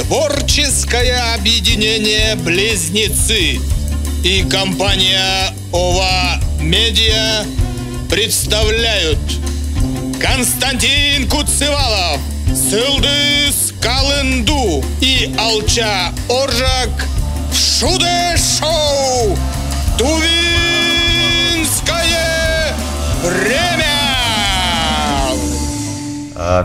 Творческое объединение «Близнецы» и компания «Ова Медиа» представляют Константин Куцевалов, Сылдыс Калынду и Алча Оржак в Шуде-шоу «Тувинское время».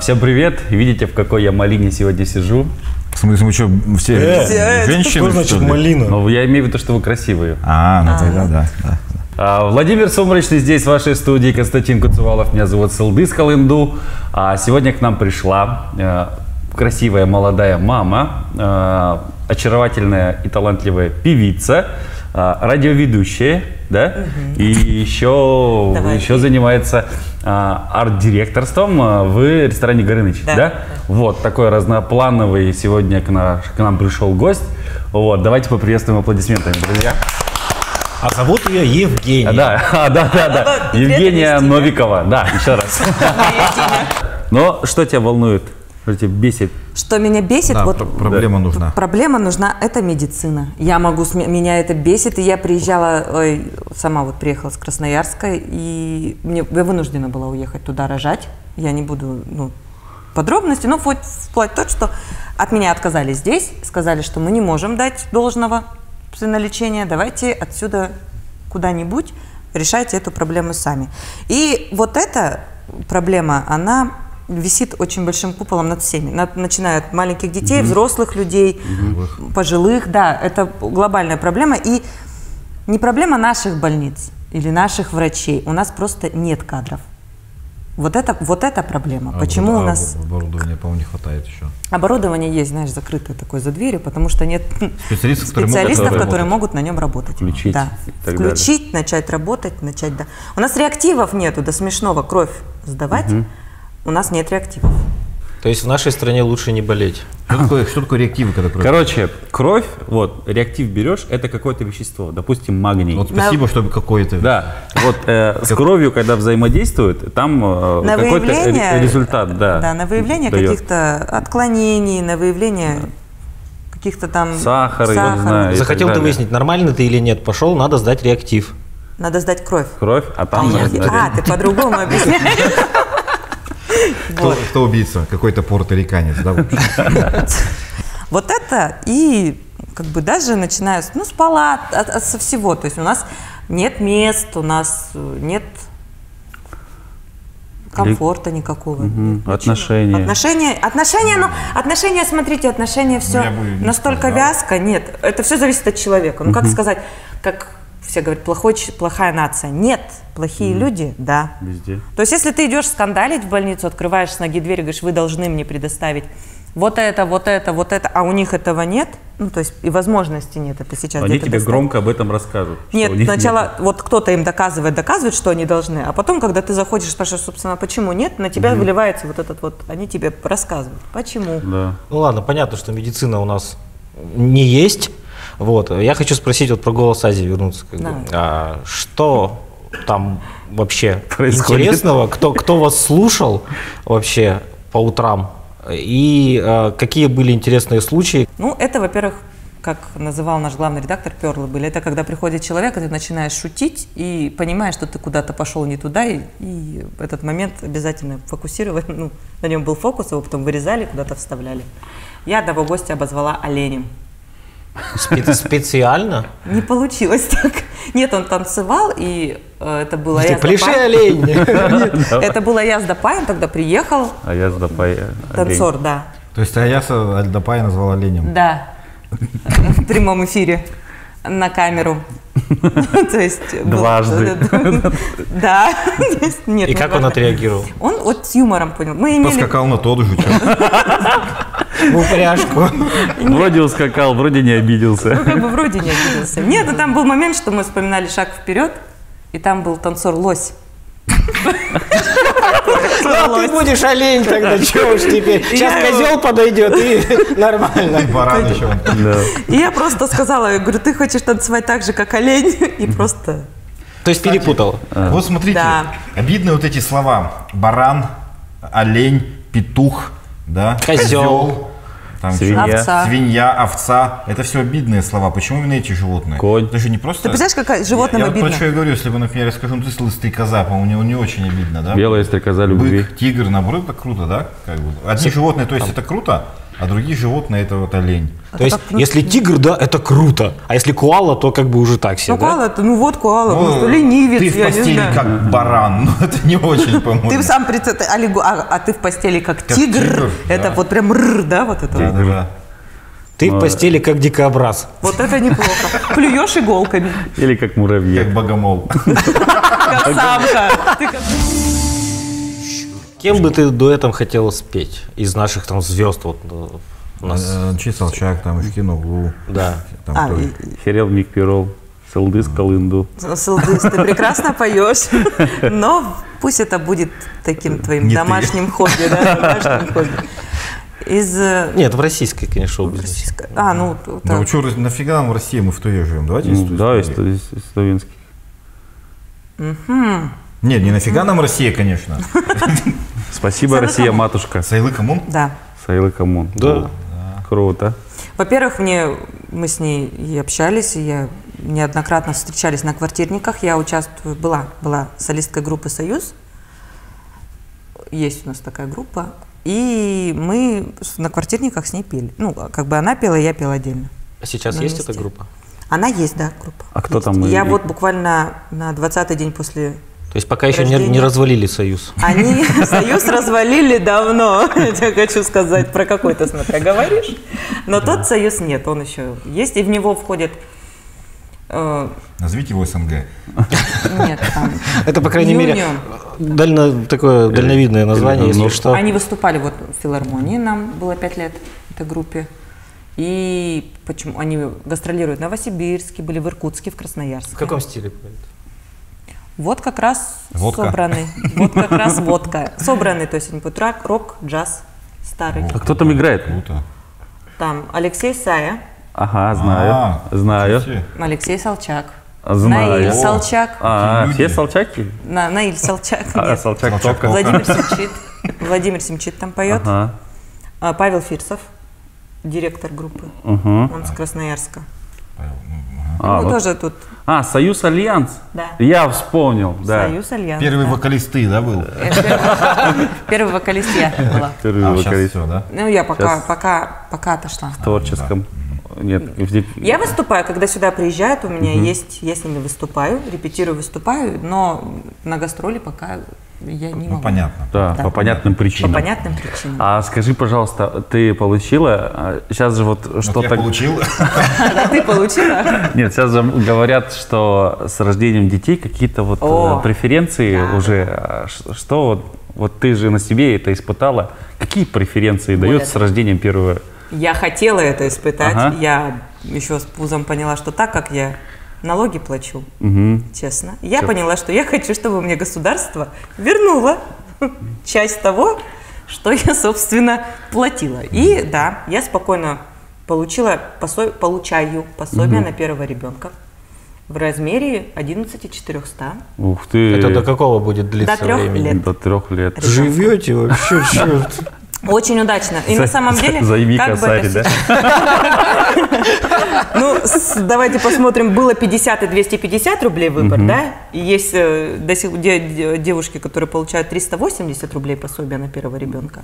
Всем привет! Видите, в какой я малине сегодня сижу? В смысле, мы что, все женщины? Что значит малина? Ну, я имею в виду, что вы красивые. Ну тогда да. Владимир Сумрачный здесь, в вашей студии. Константин Куцевалов, меня зовут Сылдыс Калынду. Сегодня к нам пришла красивая молодая мама, очаровательная и талантливая певица, радиоведущая, да? И еще занимается арт-директорством в ресторане Горыныч, да? Вот такой разноплановый сегодня к нам пришел гость. Вот, давайте поприветствуем аплодисментами, друзья. А зовут ее Евгения. Да. Евгения Новикова, да, еще раз. Но что тебя волнует? Что тебя бесит? Что меня бесит? Да, проблема нужна. Проблема нужна – это медицина. Меня это бесит, и я сама приехала с Красноярска, и я вынуждена была уехать туда рожать. Я не буду, подробности, но вплоть до того, что от меня отказались здесь, сказали, что мы не можем дать должного лечения, давайте отсюда куда-нибудь решайте эту проблему сами. И вот эта проблема, она висит очень большим куполом над всеми, начиная от маленьких детей, взрослых людей, пожилых, да, это глобальная проблема, и не проблема наших больниц или наших врачей, у нас просто нет кадров. Вот это проблема. Почему у нас... Оборудования, по-моему, не хватает еще. Оборудование есть, знаешь, закрытое такое за дверью, потому что нет специалистов, которые могут на нем работать. Включить. Да. Включить, начать работать, да. У нас реактивов нету, до смешного кровь сдавать, у нас нет реактивов. То есть в нашей стране лучше не болеть. Что такое реактивы, когда кровь? Короче, кровь, реактив берешь, это какое-то вещество, допустим, магний. Вот спасибо, чтобы какое-то. Да, с кровью, когда взаимодействуют, там какой-то результат, да. Да, на выявление каких-то отклонений, на выявление каких-то там... Сахара. Я не знаю. Захотел ты выяснить, нормально ты или нет, пошел, надо сдать реактив. Надо сдать кровь. Кровь, а там... ты по-другому объясняешь. Кто убийца? Какой-то порториканец, да? Вот это и даже начиная с палат, со всего. То есть у нас нет мест, у нас нет комфорта никакого. Отношения, смотрите, отношения все настолько вязко. Нет, это все зависит от человека. Как сказать, как все говорят, плохая нация. Нет, плохие люди, да. Везде. То есть, если ты идешь скандалить в больницу, открываешь с ноги дверь и говоришь, вы должны мне предоставить вот это, а у них этого нет, то есть и возможности нет это сейчас. Они тебе громко об этом расскажут. Нет, сначала кто-то им доказывает, что они должны, а потом, когда ты заходишь, спрашиваешь, собственно, почему нет, на тебя выливается они тебе рассказывают, почему. Да. Ну ладно, понятно, что медицина у нас не есть. Я хочу спросить про «Голос Азии» вернуться. Что там вообще происходит? Интересного? Кто вас слушал вообще по утрам? И какие были интересные случаи? Это, во-первых, как называл наш главный редактор, перлы были. Это когда приходит человек, и ты начинаешь шутить, и понимаешь, что ты куда-то пошел не туда, и в этот момент обязательно фокусировать. На нем был фокус, его потом вырезали, куда-то вставляли. Я одного гостя обозвала оленем. Специально? Не получилось так. Нет, он танцевал, и это было я с Пляши, олень! Это было я с Дапаем, тогда приехал. А я с Дапай танцор, да. То есть Аяса Аль-Дапай назвал оленем? Да. В прямом эфире. На камеру. То есть... Дважды. Да. И как он отреагировал? Он с юмором понял. Поскакал на тот же. В упряжку. Вроде ускакал, вроде не обиделся. Вроде не обиделся. Нет, там был момент, что мы вспоминали «Шаг вперед», и там был танцор лось. Ты будешь олень тогда, чего уж теперь. Сейчас козел подойдет и нормально. Баран еще. И я просто сказала, я говорю, ты хочешь танцевать так же, как олень? И просто... То есть перепутала. Вот смотрите, обидные эти слова. Баран, олень, петух, да, козел. Там Свинья. Овца. Свинья, овца. Это все обидные слова. Почему именно эти животные? Конь. Это же не просто... Ты представляешь, какая животным я вот обидно? про что я говорю, если бы, например, я скажу, ты слышишь стрекоза, по-моему, не очень обидно, да? Белая стрекоза любви. Бык, тигр, наоборот, это круто, да? Как бы. Одни животные, то есть это круто, а другие животные это вот олень. То есть, если тигр, да, это круто. А если коала, то как бы уже так себе, Ну, да? коала, это, ну вот коала, ну, что ленивец, ты в я не постели знаю. как баран, ну это не очень, по-моему. Ты сам представляешь, а ты в постели как Как тигр, тигр, это да. вот прям рр, да, вот это вот. Да. Ты в постели как дикобраз. Вот это неплохо. Клюешь иголками, Или как муравьи. Как богомол. как самка. Ты как- Кем бы ты дуэтом хотела спеть из наших там звезд? Вот, у нас, Чи Салчак, там, Ишкин Углу. да. Там А, кто? Херел Микперол. Сылдыс Калынду. Сылдыс, ты прекрасно поешь, но пусть это будет таким твоим Не ты. домашним хобби, да, домашним хобби. Из... Нет, в российской, конечно, шоу-бизнесе. Ну, Ну так. что, нафига нам в России, мы в Туе живем? Давайте Ну, из Туи да, истории. из словенских. Нет, не нафига нам Россия, конечно. Спасибо, Сайлы Россия, Камон. матушка. Сайлы Камун? Да. Сайлы Камон. Да. Круто. Во-первых, мы с ней и общались, и я неоднократно встречались на квартирниках. Я была солисткой группы «Союз». Есть у нас такая группа. И мы на квартирниках с ней пели. Ну, как бы она пела, я пела отдельно. А сейчас На есть месте. эта группа? Она есть, да, группа. А кто Есть. там? Я вот буквально на 20-й день после... То есть пока еще не Рождение. развалили союз. Они союз развалили давно, я тебе хочу сказать, про какой ты, смотря, говоришь. Но тот союз нет, он еще есть, и в него входит... Назовите его СНГ. Нет, там... Это, по крайней мере, Union. такое дальновидное название, если что. Они выступали вот в филармонии, нам было 5 лет, этой группе. И почему? Они гастролируют в Новосибирске, были в Иркутске, в Красноярске. В каком стиле? Вот как раз Водка. собранный. Вот как раз водка. Собранный, то есть они будут рок, джаз, старый. А кто там играет? Круто. Там Алексей Сая, Ага, знаю. Знаю. слушайте. Алексей Салчак, Знаю. Наиль О. Салчак, Какие Все люди. Салчаки? Наиль Салчак, А, нет. Салчак Салчак только. только. Владимир Семчит там поет, Ага. Павел Фирсов, директор группы, Угу. он с Красноярска. А, Ну, вот. тоже тут Союз Альянс? Да. Я вспомнил, да. Союз Альянс. Первый да. вокалист ты, да, был? Первый вокалист я была. Первый А, сейчас вокалист все, да? Ну, я Сейчас. пока отошла. в творческом. Нет, Я выступаю, когда сюда приезжают, у меня есть, я с ними выступаю, репетирую, выступаю, но на гастроли пока я не могу. Ну, понятно. Да, Да. по понятным По причинам. понятным причинам. А скажи, пожалуйста, ты получила, сейчас же вот Вот что-то... я получил. А ты получила? Нет, сейчас же говорят, что с рождением детей какие-то вот О, преференции да. уже. Что вот ты же на себе это испытала. Какие преференции Более дают с рождением первого? Я хотела это испытать. Ага. Я еще с пузом поняла, что так как я налоги плачу, Угу. честно, я поняла, что я хочу, чтобы мне государство вернуло часть того, что я, собственно, платила. И да, я спокойно получаю пособие на первого ребенка в размере 11 400. Ух ты. Это до какого будет длиться До 3 времени? лет. До 3 лет. Живете вообще, черт. Очень удачно. И на самом деле, Займи как бы косарь, это да? Ну, давайте посмотрим, было 50 и 250 рублей выбор, да? И есть девушки, которые получают 380 рублей пособия на первого ребенка.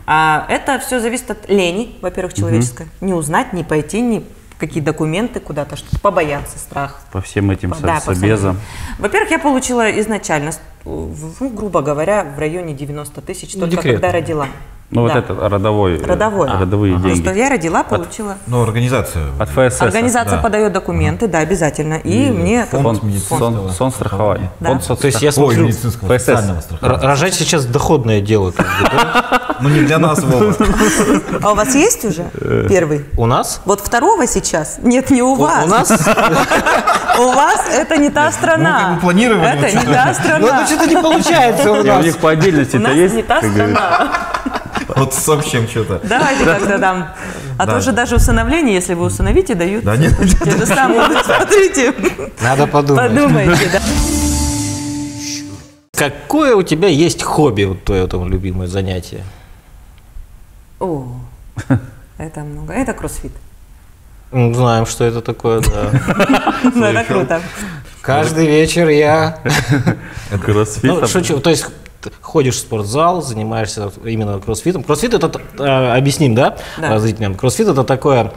А это все зависит от лени, во-первых, человеческой. Не узнать, не пойти, не какие документы куда-то, что побояться, страх. По всем этим Да, по собезам. всем. Во-первых, я получила изначально, грубо говоря, в районе 90 тысяч, только декретно. когда родила. Ну вот Да. это родовой. Родовой. Родовые То, деньги. что я родила, получила. Ну, организация. От ФСС. Организация да. подает документы, да, обязательно. И мне Фонд медицинского страхования. Да. Фонд То есть я Ой, смотрю, медицинского ФСС. социального страхования. рожать сейчас доходное дело. как бы, да? Ну, не для нас, Вова. А у вас есть уже первый? У нас? Вот второго сейчас? Нет, не у вас. У нас? У вас это не та Ну, как страна. бы планировали, Это вот не что-то. та Ну, страна. что-то не получается у У нас. них по У отдельности-то нас есть? не та как говорится? страна. Вот сообщим что-то. Давайте как-то там. А Да. то же даже усыновление, если вы усыновите, дают. Да нет. Те же самые. Вот смотрите. Надо подумать. Подумайте, да. Какое у тебя есть хобби, вот твое там любимое занятие? О, Это много. Это кроссфит. Знаем, что это такое, да. Ну, это круто. Каждый вечер я... Кроссфит. Ну, шучу. То есть ходишь в спортзал, занимаешься именно кроссфитом. Кроссфит это, объясним, да, зрителям? Кроссфит это такой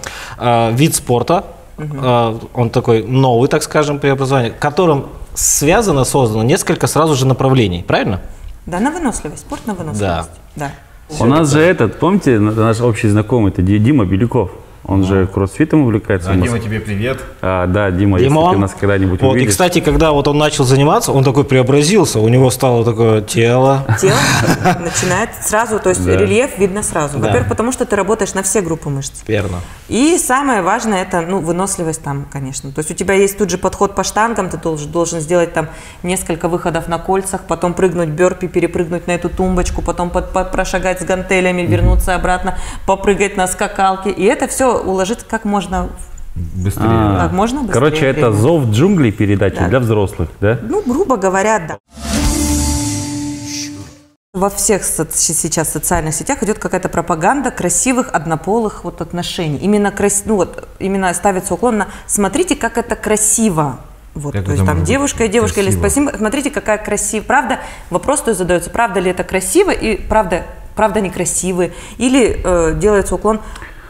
вид спорта, он такой новый, так скажем, преобразование, которым связано, создано несколько сразу же направлений, правильно? Да, на выносливость, спорт на выносливость. Да. У нас же этот, помните, наш общий знакомый, это Дима Беляков. Он же кроссфитом увлекается. Да, Дима, тебе привет. Да, Дима, если ты нас когда-нибудь вот, увидишь. И, кстати, когда вот он начал заниматься, он такой преобразился, у него стало такое тело. Тело начинает сразу, то есть рельеф видно сразу. Во-первых, потому что ты работаешь на все группы мышц. Верно. И самое важное это, ну, выносливость там, конечно. То есть у тебя есть тут же подход по штангам, ты должен сделать там несколько выходов на кольцах, потом прыгнуть бёрпи, перепрыгнуть на эту тумбочку, потом прошагать с гантелями, вернуться обратно, попрыгать на скакалке. И это все уложить как можно быстрее. Как можно быстрее. Короче, это зов джунглей передача для взрослых, да? Ну, грубо говоря, да. Во всех сейчас социальных сетях идет какая-то пропаганда красивых однополых вот отношений. Именно ставится уклон на «смотрите, как это красиво». Вот, то есть там девушка и девушка, или спасибо, смотрите, какая красивая. Правда, вопрос то есть задается, правда ли это красиво и правда некрасивые. Или делается уклон.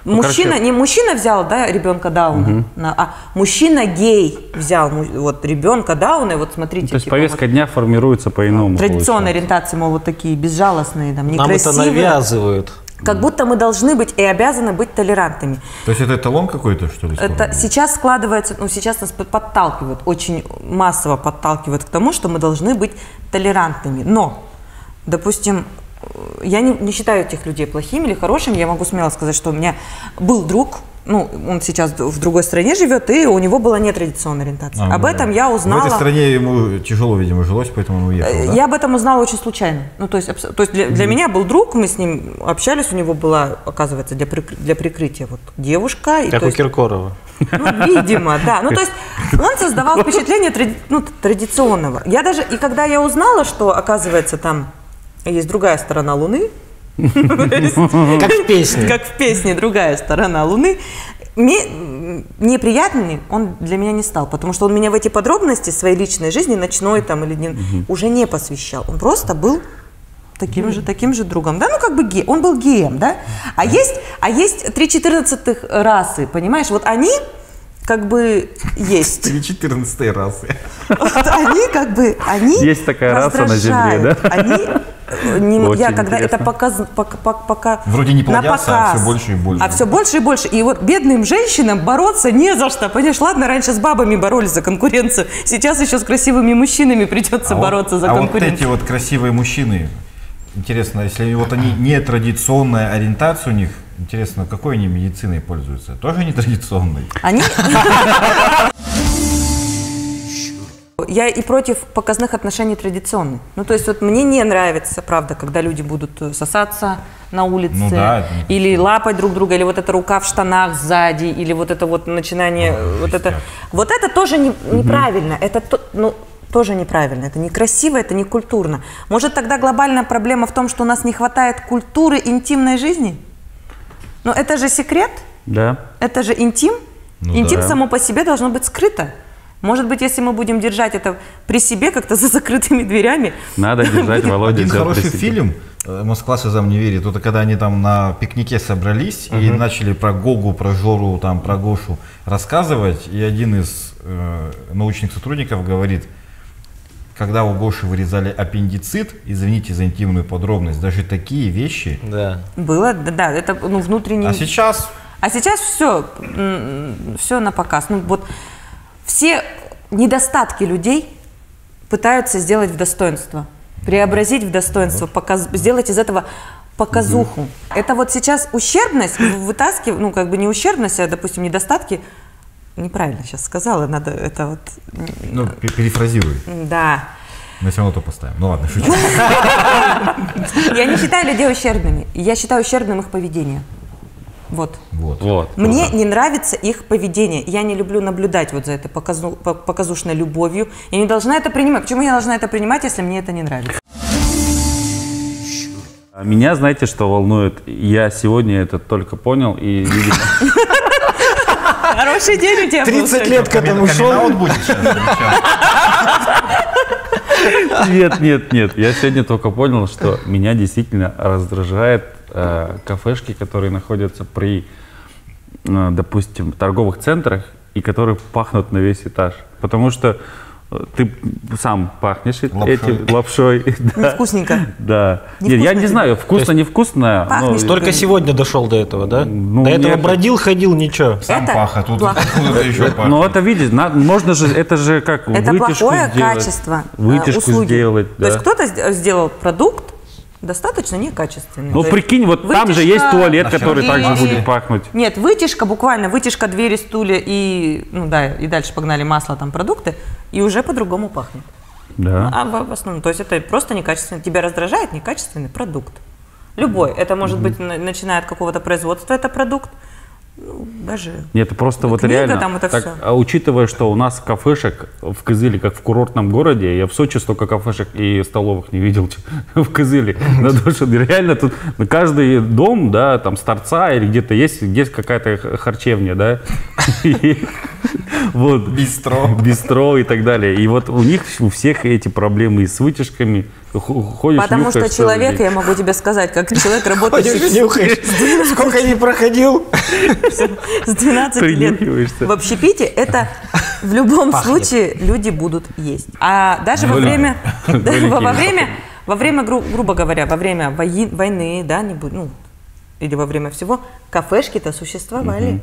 Мужчина, не мужчина взял, да, ребенка Дауна, а мужчина гей взял вот ребенка Дауна, и вот смотрите. То есть типа, повестка дня формируется по-иному. Традиционной ориентации, мол, вот такие безжалостные, там, некрасивые. Нам это навязывают. Как будто мы должны быть и обязаны быть толерантными. То есть это эталон какой-то, что ли? Это сейчас складывается, ну сейчас нас подталкивают, очень массово подталкивают к тому, что мы должны быть толерантными. Но, допустим, я не считаю этих людей плохими или хорошими. Я могу смело сказать, что у меня был друг, ну, он сейчас в другой стране живет, и у него была нетрадиционная ориентация. Об этом я узнала. В этой стране ему тяжело, видимо, жилось, поэтому он уехал, да? Я об этом узнала очень случайно. Ну, то есть для меня был друг, мы с ним общались, у него была, оказывается, для прикрытия вот девушка. И, как у Киркорова. Ну, видимо, да. Ну, то есть он создавал впечатление традиционного. И когда я узнала, что, оказывается, там есть другая сторона Луны. Как в песне. Как в песне «Другая сторона Луны». Неприятный он для меня не стал, потому что он меня в эти подробности своей личной жизни, ночной там или дневной, уже не посвящал. Он просто был таким же другом. Да, ну как бы гей. Он был геем, да? А есть 3/14 расы, понимаешь? Вот они как бы есть. 3/14 расы. Вот они как бы, они есть такая раса на Земле, да? Я когда это пока вроде не плодятся, а все больше и больше. А все больше и больше. И вот бедным женщинам бороться не за что. Понимаешь, ладно, раньше с бабами боролись за конкуренцию, сейчас еще с красивыми мужчинами придется бороться за конкуренцию. А вот эти вот красивые мужчины, интересно, если вот они не традиционная ориентация у них, интересно, какой они медициной пользуются? Тоже не традиционной? Я и против показных отношений традиционных. Ну, то есть вот мне не нравится, правда, когда люди будут сосаться на улице, ну, да, или лапать друг друга, или вот эта рука в штанах сзади, или вот это вот начинание, вот это тоже неправильно, это тоже неправильно, это некрасиво, это не культурно. Может, тогда глобальная проблема в том, что у нас не хватает культуры интимной жизни? Но это же секрет, да. Это же интим, интим само по себе должно быть скрыто. Может быть, если мы будем держать это при себе, как-то за закрытыми дверями. Надо держать, Володя, один хороший фильм «Москва слезам не верит». Это когда они там на пикнике собрались и начали про Гогу, про Жору, там, про Гошу рассказывать. И один из научных сотрудников говорит, когда у Гоши вырезали аппендицит, извините за интимную подробность, даже такие вещи. Да. Было, да, это внутренний. А сейчас все на показ. Ну вот. Все недостатки людей пытаются сделать в достоинство, преобразить в достоинство, сделать из этого показуху. Это вот сейчас ущербность вытаскивать, ну как бы не ущербность, а, допустим, недостатки. Неправильно сейчас сказала, надо это вот. Ну, перефразируй. Да. Мы все равно то поставим. Ну ладно, шучу. Я не считаю людей ущербными, я считаю ущербным их поведение. Вот. Мне не нравится их поведение. Я не люблю наблюдать вот за этой показушной любовью. Я не должна это принимать. Почему я должна это принимать, если мне это не нравится? Меня, знаете, что волнует? Я сегодня это только понял и, видимо... Хороший день у тебя 30 лет к этому шел. Камин-аут будет сейчас? Нет. Я сегодня только понял, что меня действительно раздражает кафешки, которые находятся при, допустим, торговых центрах и которые пахнут на весь этаж. Потому что ты сам пахнешь этим лапшой. Невкусненько. Да. Нет, Невкусно я не тебе? знаю, вкусно-невкусно. Пахнешь Только сегодня дошел до этого, да? Ну, до этого нет. бродил, ходил, ничего. Сам Это пах, а тут плохо. откуда-то еще пахнет. Но это видишь, можно же, это же как Это вытяжку плохое сделать, качество вытяжку услуги. сделать. То есть Да. кто-то сделал продукт достаточно некачественный. Ну То есть прикинь, вот там же вытяжка есть туалет, который двери. также будет пахнуть. Нет, вытяжка, буквально вытяжка двери, стулья и, ну да, и дальше погнали масло, там продукты, и уже по-другому пахнет. Да. А в основном, то есть это просто некачественный, тебя раздражает некачественный продукт. Любой. Это может быть, начиная от какого-то производства, это продукт, ну, даже... Нет, это просто вот книга, реально, там это так, всё. а учитывая, что у нас кафешек в Кызыле, как в курортном городе, я в Сочи столько кафешек и столовых не видел в Кызыле. Реально тут каждый дом, да, там с торца или где-то есть какая-то харчевня, да, вот, бистро и так далее. И вот у них у всех эти проблемы и с вытяжками. Ходишь, Потому что нюхаешь человек, целый день. я могу тебе сказать, как человек, Ходишь, работающий нюхаешь. Сколько не проходил. с 12 лет Принюхиваешься. в общепите, это в любом случае люди будут есть. А даже во время, грубо говоря, во время войны, да, ну, или во время всего, кафешки-то существовали.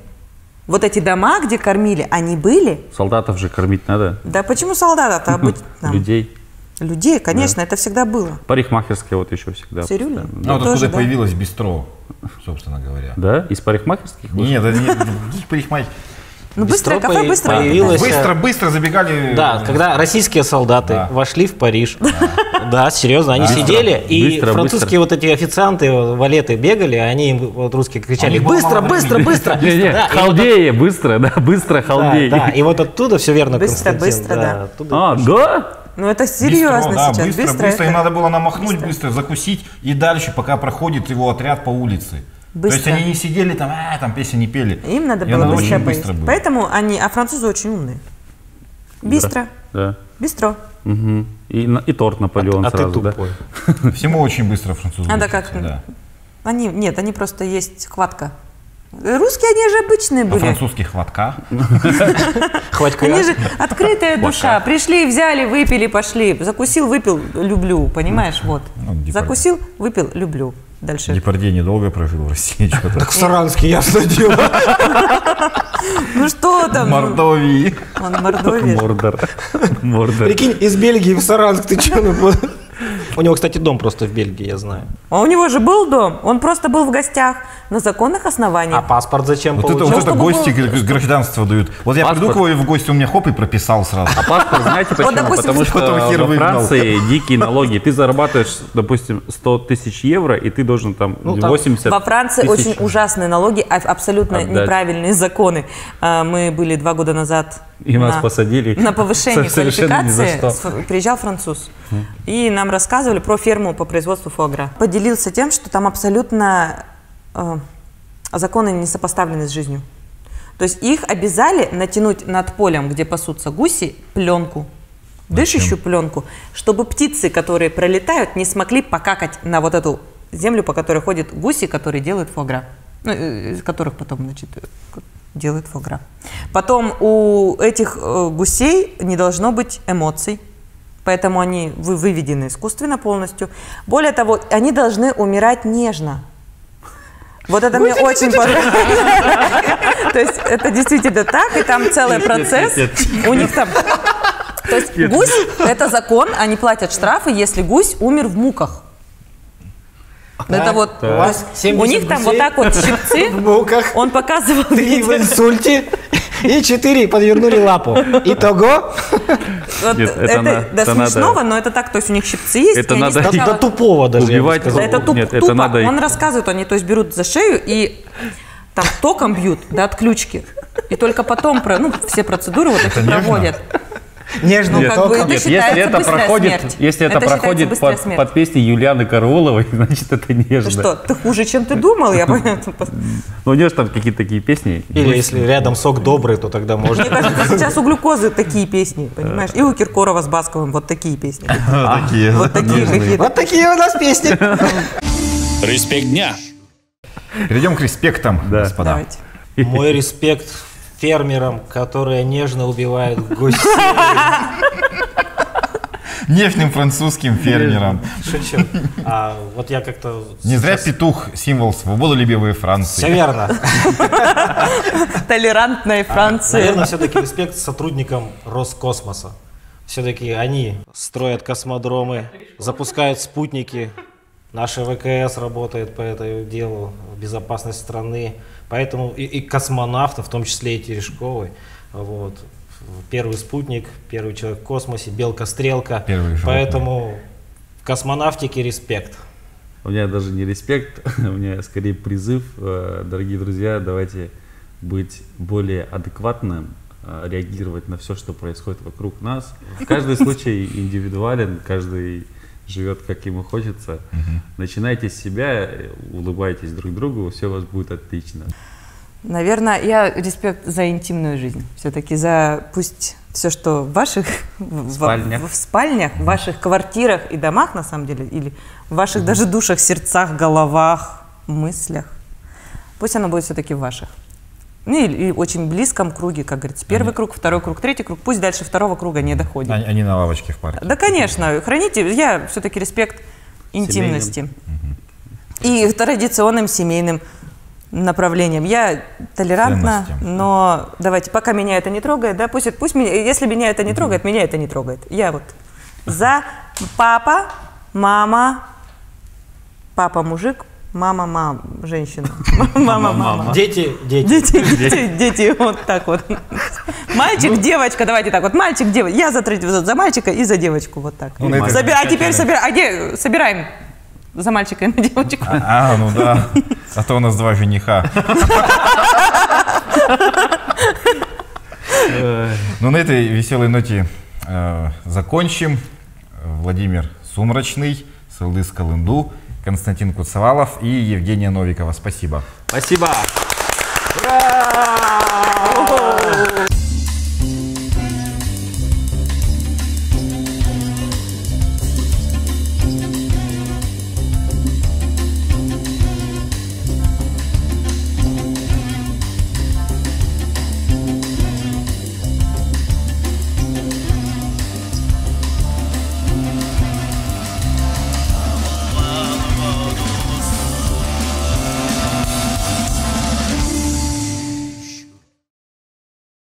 Вот эти дома, где кормили, они были. Солдатов же кормить надо, Да почему солдатов-то? людей. Людей, конечно, это всегда было. Парикмахерская вот еще всегда. Цирюльня? постоянно. Ну, вот тоже, откуда да. появилось бистро, собственно говоря. Да? Из парикмахерских? Нет, это не других парикмахерских. Ну, быстрое Бистро кафе, быстро. появилось. Быстро забегали. Да, когда российские солдаты Да. вошли в Париж. Да, серьезно, они сидели, и Быстро, французские вот эти официанты, валеты бегали, они им, вот русские кричали: них было быстро, мало быстро, времени. быстро. Не-не, Да, и вот халдеи, быстро, да, быстро халдеи. Да, и вот оттуда все верно, Быстро, Константин. быстро, да. оттуда. А, да? Ну, это Бистро, серьезно да, сейчас. быстро. это- Им надо было намахнуть, быстро закусить и дальше, пока проходит его отряд по улице. Быстро. То есть они не сидели там, там песни не пели. Им надо Им было надо быстро очень поесть. быстро было. Поэтому а французы очень умные. Быстро. Да. Бистро. Мгм. И торт Наполеон А ты сразу, да? тупой. Всему очень быстро французы. Надо учатся, как-то. да. Они просто есть хватка. Русские, они же обычные На были. французских хватка. Хватит Они же открытая душа. Пришли, взяли, выпили, пошли. Закусил, выпил, люблю. Понимаешь, вот. Ну, Депардье. Закусил, выпил, люблю. Дальше. Депардье недолго прожил в России. Что-то. Так в Саранске, ясно дело. Ну что В там? Мордовии. Он в Мордовии. Мордор. Мордор. Прикинь, из Бельгии в Саранск, ты че? У него, кстати, дом просто в Бельгии, я знаю. А у него же был дом. Он просто был в гостях на законных основаниях. А паспорт зачем Вот это, получил? вот это чтобы гости было- гражданство дают. Вот я приду Паспорт. к его в гости, у меня хоп и прописал сразу. А паспорт, знаете почему? допустим, Потому что потом хер во выгнал. Франции дикие налоги. Ты зарабатываешь, допустим, 100 тысяч евро, и ты должен там там 80 Во Франции тысяч. очень ужасные налоги, абсолютно Отдать. неправильные законы. Мы были 2 года назад И нас посадили на повышение совершенно ни за квалификации. что. Приезжал француз. И нам рассказывали про ферму по производству фуагра. Поделился тем, что там абсолютно законы не сопоставлены с жизнью. То есть их обязали натянуть над полем, где пасутся гуси, пленку. Дышащую пленку, чтобы птицы, которые пролетают, не смогли покакать на вот эту землю, по которой ходят гуси, которые делают фуагра. Ну, из которых потом, значит, делают фуагра. Потом у этих гусей не должно быть эмоций, поэтому они выведены искусственно полностью. Более того, они должны умирать нежно. Вот это мне очень понравилось. То есть это действительно так, и там целый процесс. У них там... То есть гусь – это закон, они платят штрафы, если гусь умер в муках. Это вот, то есть 70 у них там вот гусей так вот щипцы, в муках, он показывал 3 в видео. инсульте и 4 подвернули лапу. Итого, Вот Нет, это до надо- смешного, но это так, то есть у них щипцы есть. Это и они надо сначала- до тупого даже, я бы Убивать. сказал. Да, это Нет, это тупо. надо их- Он рассказывает, они то есть берут за шею и там током бьют до отключки. И только потом все процедуры вот эти нежно? проводят. Нежный Ну, как бы, током. это Нет, считается если это быстрая проходит, смерть. если это Это считается проходит быстрая под, смерть. под песней Юлианы Карауловой, значит это нежно. Ты что, ты хуже, чем ты думал? Я понял. Ну, у нее же там какие-то такие песни. Или если рядом сок добрый, то тогда можно. Мне кажется, сейчас у Глюкозы такие песни, понимаешь? И у Киркорова с Басковым вот такие песни. Такие. Вот такие какие-то. Вот такие у нас песни. Респект дня. Перейдем к респектам, Да. господа. Давайте. Мой респект фермерам, которые нежно убивают гусей. Нежным французским фермерам. Шучу. А вот я как-то... Не зря сейчас- петух — символ свободолюбивой Все Франции. верно. Толерантная Франция. Наверное, все-таки респект сотрудникам Роскосмоса. Все-таки они строят космодромы, запускают спутники. Наша ВКС работает по этому делу, безопасность страны. Поэтому и космонавты, в том числе и Терешковой, вот, первый спутник, первый человек в космосе, белка-стрелка. Первые животные. Поэтому космонавтике респект. У меня даже не респект, у меня скорее призыв. Дорогие друзья, давайте быть более адекватным, реагировать на все, что происходит вокруг нас. Каждый случай индивидуален, каждый живет, как ему хочется. Начинайте с себя, улыбайтесь друг другу, все у вас будет отлично. Наверное, я респект за интимную жизнь. Все-таки за пусть все, что в ваших Спальнях. в спальнях, в ваших квартирах и домах, на самом деле, или в ваших даже душах, сердцах, головах, мыслях, пусть оно будет все-таки в ваших. Ну и очень близком круге, как говорится. Первый круг, второй круг, третий круг. Пусть дальше второго круга не доходит. Они на лавочке в парке. Да, конечно, храните. Я все-таки респект интимности. И традиционным семейным направлением. Я толерантна, Ценностям. но давайте, пока меня это не трогает, да, пусть меня, если меня это не трогает, меня это не трогает. Я вот за папа, мама, папа мужик, мама женщина, мама. Дети. Дети, вот так вот. Мальчик, девочка, давайте так вот, мальчик, девочка. Я за мальчика и за девочку, вот так. Ну, на этой Собираем за мальчика и на девочку. Ну да. А то у нас два жениха. Ну, на этой веселой ноте закончим. Владимир Сумрачный, Сылдыс Калынду, Константин Куцевалов и Евгения Новикова. Спасибо. Спасибо! О!